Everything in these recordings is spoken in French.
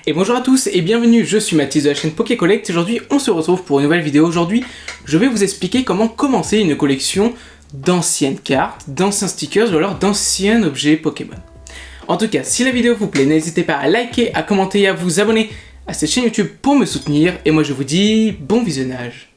Et bonjour à tous et bienvenue, je suis Mathis de la chaîne Pokécollect et aujourd'hui on se retrouve pour une nouvelle vidéo. Aujourd'hui je vais vous expliquer comment commencer une collection d'anciennes cartes, d'anciens stickers ou alors d'anciens objets Pokémon. En tout cas, si la vidéo vous plaît, n'hésitez pas à liker, à commenter et à vous abonner à cette chaîne YouTube pour me soutenir. Et moi je vous dis bon visionnage.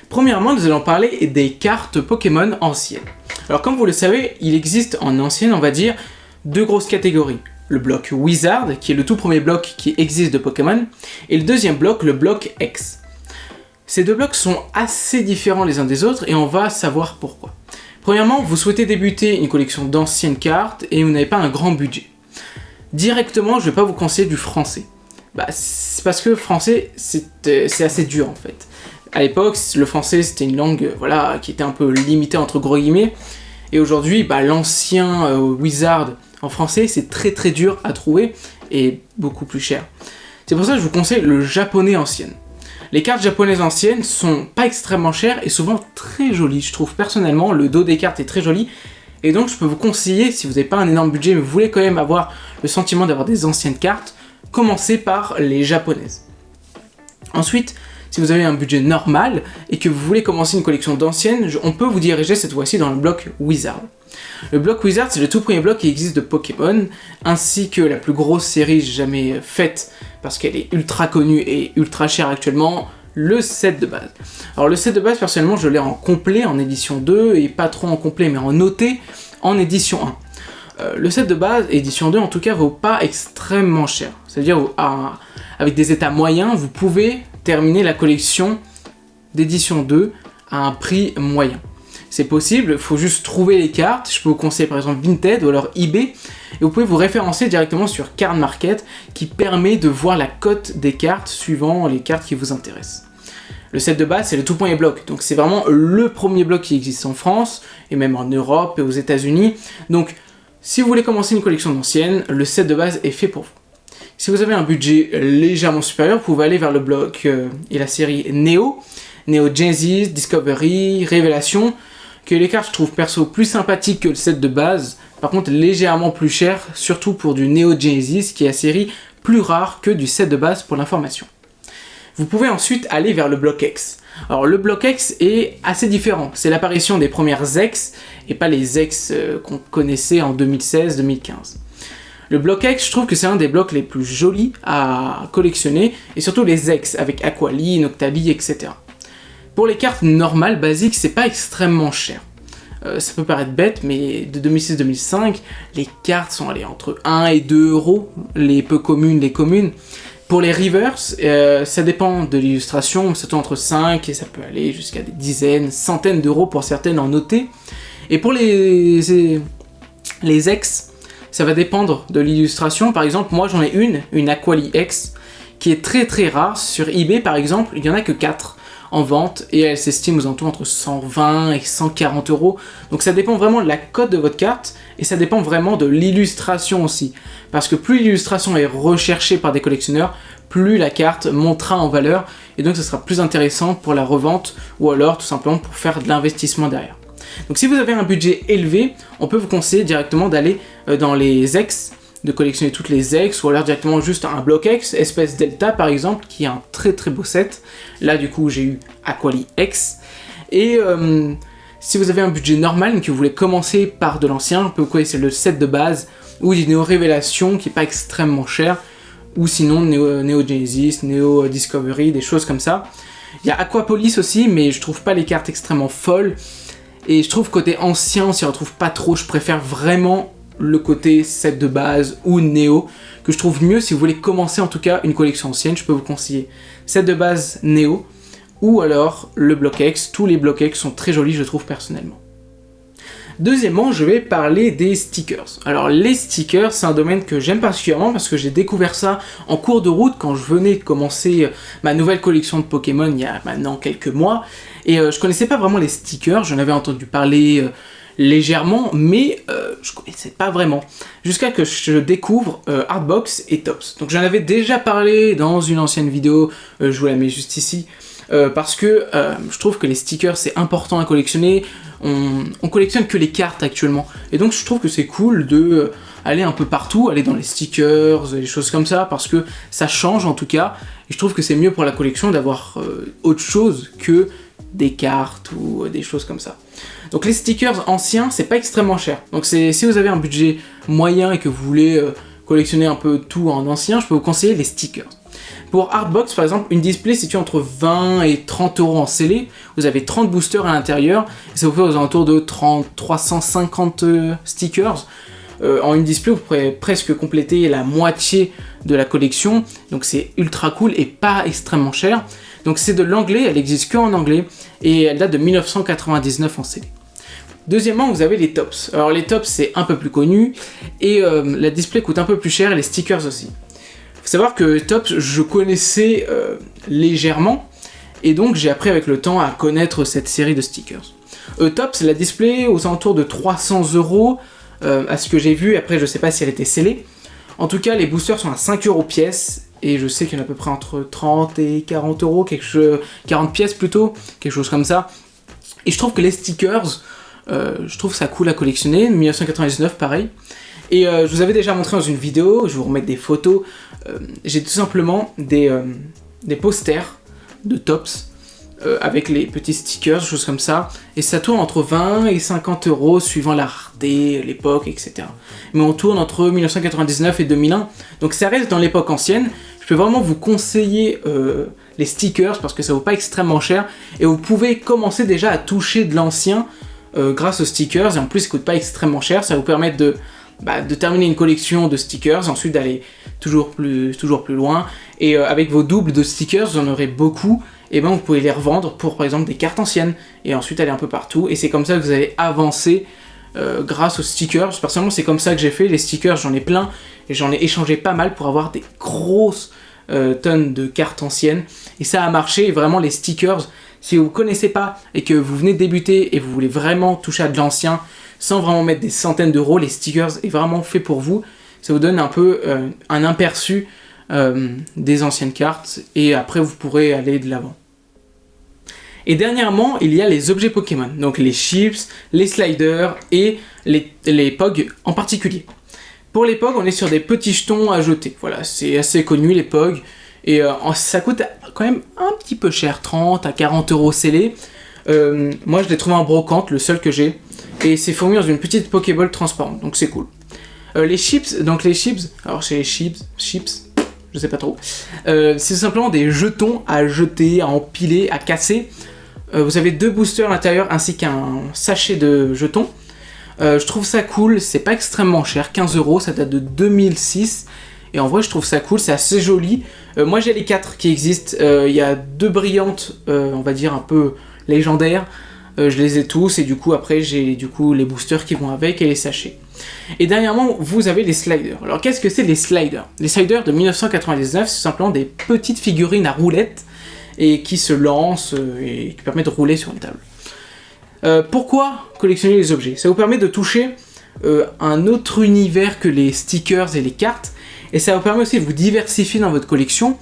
Premièrement, nous allons parler des cartes Pokémon anciennes. Alors comme vous le savez, il existe en ancienne, on va dire, deux grosses catégories. Le bloc Wizard, qui est le tout premier bloc qui existe de Pokémon, et le deuxième bloc, le bloc X. Ces deux blocs sont assez différents les uns des autres et on va savoir pourquoi. Premièrement, vous souhaitez débuter une collection d'anciennes cartes et vous n'avez pas un grand budget. Directement, je ne vais pas vous conseiller du français. C'est parce que le français, c'est assez dur en fait. À l'époque, le français c'était une langue qui était un peu limitée entre gros guillemets. Et aujourd'hui, l'ancien Wizard en français, c'est très dur à trouver et beaucoup plus cher. C'est pour ça que je vous conseille le japonais ancien. Les cartes japonaises anciennes sont pas extrêmement chères et souvent très jolies. Je trouve personnellement, le dos des cartes est très joli. Et donc je peux vous conseiller, si vous n'avez pas un énorme budget mais vous voulez quand même avoir le sentiment d'avoir des anciennes cartes, commencez par les japonaises. Ensuite, si vous avez un budget normal et que vous voulez commencer une collection d'anciennes, on peut vous diriger cette fois-ci dans le bloc Wizard. Le bloc Wizard, c'est le tout premier bloc qui existe de Pokémon, ainsi que la plus grosse série jamais faite, parce qu'elle est ultra connue et ultra chère actuellement, le set de base. Alors le set de base, personnellement, je l'ai en complet, en édition 2, et pas trop en complet, mais en noté, en édition 1. Le set de base, édition 2 en tout cas, vaut pas extrêmement cher. C'est-à-dire, avec des états moyens, vous pouvez terminer la collection d'édition 2 à un prix moyen. C'est possible, il faut juste trouver les cartes. Je peux vous conseiller par exemple Vinted ou alors eBay. Et vous pouvez vous référencer directement sur Card Market qui permet de voir la cote des cartes suivant les cartes qui vous intéressent. Le set de base, c'est le tout premier bloc. Donc c'est vraiment le premier bloc qui existe en France et même en Europe et aux États-Unis. Donc si vous voulez commencer une collection d'anciennes, le set de base est fait pour vous. Si vous avez un budget légèrement supérieur, vous pouvez aller vers le bloc et la série Neo Genesis, Discovery, Révélation, que les cartes je trouve perso plus sympathiques que le set de base, par contre légèrement plus cher, surtout pour du Neo Genesis qui est la série plus rare que du set de base pour l'information. Vous pouvez ensuite aller vers le bloc X. Alors le bloc X est assez différent, c'est l'apparition des premières X et pas les X qu'on connaissait en 2016-2015. Le bloc X, je trouve que c'est un des blocs les plus jolis à collectionner, et surtout les X avec Aquali, Noctali, etc. Pour les cartes normales, basiques, c'est pas extrêmement cher. Ça peut paraître bête, mais de 2006-2005, les cartes sont allées entre 1 et 2 euros, les peu communes, les communes. Pour les reverse, ça dépend de l'illustration, c'est entre 5 et ça peut aller jusqu'à des dizaines, centaines d'euros pour certaines en noté. Et pour les X, ça va dépendre de l'illustration. Par exemple, moi j'en ai une Aquali X, qui est très rare. Sur eBay par exemple, il n'y en a que 4 en vente et elle s'estime aux alentours entre 120 et 140 euros. Donc ça dépend vraiment de la cote de votre carte et ça dépend vraiment de l'illustration aussi. Parce que plus l'illustration est recherchée par des collectionneurs, plus la carte montera en valeur et donc ce sera plus intéressant pour la revente ou alors tout simplement pour faire de l'investissement derrière. Donc si vous avez un budget élevé, on peut vous conseiller directement d'aller dans les X, de collectionner toutes les X, ou alors directement juste un bloc X, espèce Delta par exemple, qui est un très beau set. Là du coup j'ai eu Aquali X. Et si vous avez un budget normal, que vous voulez commencer par de l'ancien, vous pouvez connaître le set de base, ou du Neo Révélation qui n'est pas extrêmement cher, ou sinon Neo Genesis, Neo Discovery, des choses comme ça. Il y a Aquapolis aussi, mais je trouve pas les cartes extrêmement folles. Et je trouve côté ancien, on s'y retrouve pas trop, je préfère vraiment le côté set de base ou Neo, que je trouve mieux si vous voulez commencer en tout cas une collection ancienne, je peux vous conseiller set de base Neo, ou alors le bloc X, tous les blocs X sont très jolis je trouve personnellement. Deuxièmement, je vais parler des stickers. Alors les stickers, c'est un domaine que j'aime particulièrement parce que j'ai découvert ça en cours de route quand je venais de commencer ma nouvelle collection de Pokémon il y a maintenant quelques mois. Et je connaissais pas vraiment les stickers, j'en avais entendu parler légèrement, mais je connaissais pas vraiment. Jusqu'à que je découvre Artbox et Topps. Donc j'en avais déjà parlé dans une ancienne vidéo, je vous la mets juste ici. Parce que je trouve que les stickers c'est important à collectionner. on collectionne que les cartes actuellement. Et donc je trouve que c'est cool de aller un peu partout, aller dans les stickers, des choses comme ça, parce que ça change en tout cas. Et je trouve que c'est mieux pour la collection d'avoir autre chose que des cartes ou des choses comme ça. Donc les stickers anciens, c'est pas extrêmement cher. Donc si vous avez un budget moyen et que vous voulez collectionner un peu tout en ancien, je peux vous conseiller les stickers. Pour Artbox, par exemple, une display située entre 20 et 30 euros en scellé. Vous avez 30 boosters à l'intérieur et ça vous fait aux alentours de 350 stickers. En une display, vous pourrez presque compléter la moitié de la collection. Donc c'est ultra cool et pas extrêmement cher. Donc c'est de l'anglais, elle existe que en anglais et elle date de 1999 en scellé. Deuxièmement, vous avez les tops. Alors les tops, c'est un peu plus connu et la display coûte un peu plus cher et les stickers aussi. Faut savoir que Tops, je connaissais légèrement, et donc j'ai appris avec le temps à connaître cette série de stickers. Tops, la display aux alentours de 300 euros, à ce que j'ai vu, après je sais pas si elle était scellée. En tout cas, les boosters sont à 5 euros pièce, et je sais qu'il y en a à peu près entre 30 et 40 euros, 40 pièces plutôt, quelque chose comme ça. Et je trouve que les stickers, je trouve ça cool à collectionner, 1999 pareil. Et je vous avais déjà montré dans une vidéo, je vais vous remettre des photos, j'ai tout simplement des posters de Tops avec les petits stickers, choses comme ça, et ça tourne entre 20 et 50 euros suivant la rareté, l'époque, etc. Mais on tourne entre 1999 et 2001, donc ça reste dans l'époque ancienne. Je peux vraiment vous conseiller les stickers parce que ça vaut pas extrêmement cher, et vous pouvez commencer déjà à toucher de l'ancien grâce aux stickers, et en plus ça coûte pas extrêmement cher, ça vous permet de terminer une collection de stickers, ensuite d'aller toujours plus loin, et avec vos doubles de stickers, vous en aurez beaucoup, et ben vous pouvez les revendre pour par exemple des cartes anciennes, et ensuite aller un peu partout, et c'est comme ça que vous allez avancer grâce aux stickers. Personnellement c'est comme ça que j'ai fait, les stickers j'en ai plein, et j'en ai échangé pas mal pour avoir des grosses tonnes de cartes anciennes, et ça a marché, et vraiment les stickers, si vous ne connaissez pas, et que vous venez de débuter, et vous voulez vraiment toucher à de l'ancien, sans vraiment mettre des centaines d'euros, les stickers est vraiment fait pour vous. Ça vous donne un peu un aperçu des anciennes cartes et après vous pourrez aller de l'avant. Et dernièrement, il y a les objets Pokémon, donc les chips, les sliders et les POG en particulier. Pour les POG, on est sur des petits jetons à jeter. Voilà, c'est assez connu les POG et ça coûte quand même un petit peu cher, 30 à 40 euros scellés. Moi je l'ai trouvé en brocante, le seul que j'ai. Et c'est fourni dans une petite Pokéball transparente, donc c'est cool. Les chips, alors chez les chips, je sais pas trop, c'est simplement des jetons à jeter, à empiler, à casser. Vous avez 2 boosters à l'intérieur ainsi qu'un sachet de jetons. Je trouve ça cool, c'est pas extrêmement cher, 15 euros, ça date de 2006. Et en vrai je trouve ça cool, c'est assez joli. Moi j'ai les 4 qui existent, il y a 2 brillantes, on va dire un peu légendaires. Je les ai tous et du coup après j'ai les boosters qui vont avec et les sachets. Et dernièrement vous avez les sliders. Alors qu'est-ce que c'est les sliders? Les sliders de 1999 c'est simplement des petites figurines à roulettes et qui se lancent et qui permettent de rouler sur une table. Pourquoi collectionner les objets? Ça vous permet de toucher un autre univers que les stickers et les cartes, et ça vous permet aussi de vous diversifier dans votre collection.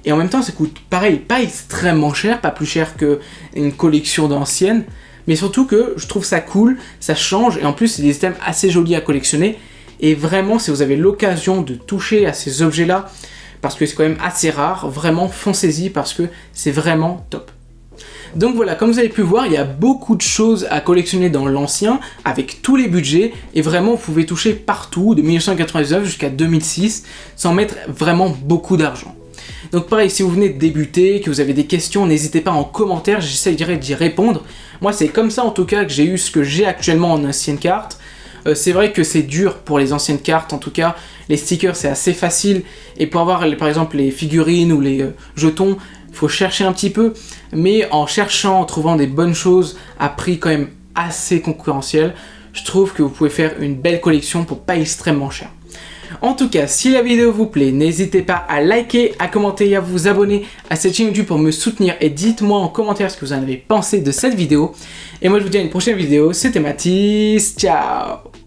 Et en même temps ça coûte pareil, pas extrêmement cher, pas plus cher qu'une collection d'anciennes, mais surtout que je trouve ça cool, ça change, et en plus c'est des items assez jolis à collectionner, et vraiment si vous avez l'occasion de toucher à ces objets là, parce que c'est quand même assez rare, vraiment foncez-y parce que c'est vraiment top. Donc voilà, comme vous avez pu voir, il y a beaucoup de choses à collectionner dans l'ancien, avec tous les budgets, et vraiment vous pouvez toucher partout, de 1999 jusqu'à 2006, sans mettre vraiment beaucoup d'argent. Donc pareil, si vous venez de débuter, que vous avez des questions, n'hésitez pas en commentaire, j'essaierai d'y répondre. Moi c'est comme ça en tout cas que j'ai eu ce que j'ai actuellement en ancienne carte. C'est vrai que c'est dur pour les anciennes cartes, en tout cas les stickers c'est assez facile, et pour avoir par exemple les figurines ou les jetons, il faut chercher un petit peu, mais en cherchant, en trouvant des bonnes choses à prix quand même assez concurrentiel, je trouve que vous pouvez faire une belle collection pour pas extrêmement cher. En tout cas, si la vidéo vous plaît, n'hésitez pas à liker, à commenter et à vous abonner à cette chaîne YouTube pour me soutenir, et dites-moi en commentaire ce que vous en avez pensé de cette vidéo. Et moi je vous dis à une prochaine vidéo, c'était Mathis, ciao!